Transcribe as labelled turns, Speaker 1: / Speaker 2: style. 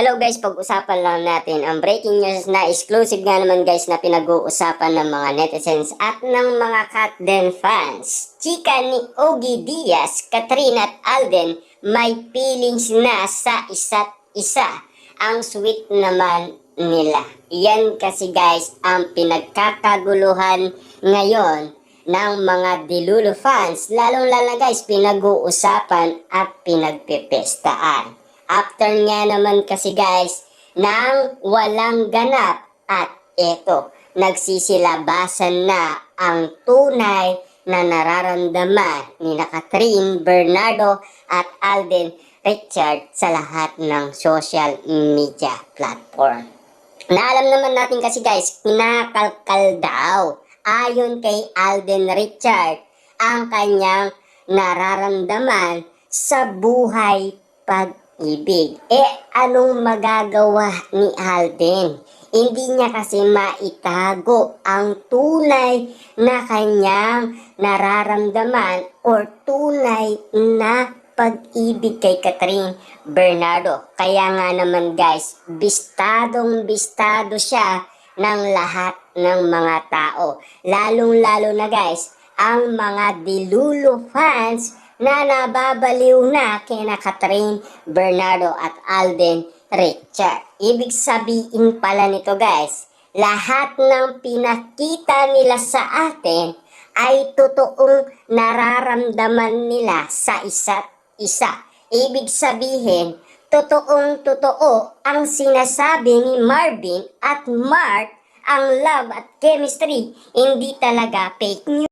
Speaker 1: Hello guys, pag-usapan lang natin ang breaking news na exclusive nga naman guys na pinag-uusapan ng mga netizens at ng mga Katden fans. Chika ni Ogie Diaz, Katrina at Alden may feelings na sa isa't isa. Ang sweet naman nila. Yan kasi guys ang pinagkakaguluhan ngayon ng mga Dilulo fans. Lalong-lalo guys pinag-uusapan at pinagpipestaan. After nga naman kasi guys, nang walang ganap at eto, nagsisilabasan na ang tunay na nararamdaman ni Catherine Bernardo at Alden Richard sa lahat ng social media platform. Naalam naman natin kasi guys, kinakalkal daw ayon kay Alden Richard ang kanyang nararamdaman sa buhay pag-ibig. Anong magagawa ni Alden? Hindi niya kasi maitago ang tunay na kanyang nararamdaman or tunay na pag-ibig kay Catherine Bernardo. Kaya nga naman guys, bistadong-bistado siya ng lahat ng mga tao. Lalong-lalo na guys, ang mga Dilulo fans na nababaliw na kina Catherine Bernardo at Alden Richard. Ibig sabihin pala nito guys, lahat ng pinakita nila sa atin ay totoong nararamdaman nila sa isa't isa. Ibig sabihin, totoong-totoo ang sinasabi ni Marvin at Mark, ang love at chemistry, hindi talaga fake news.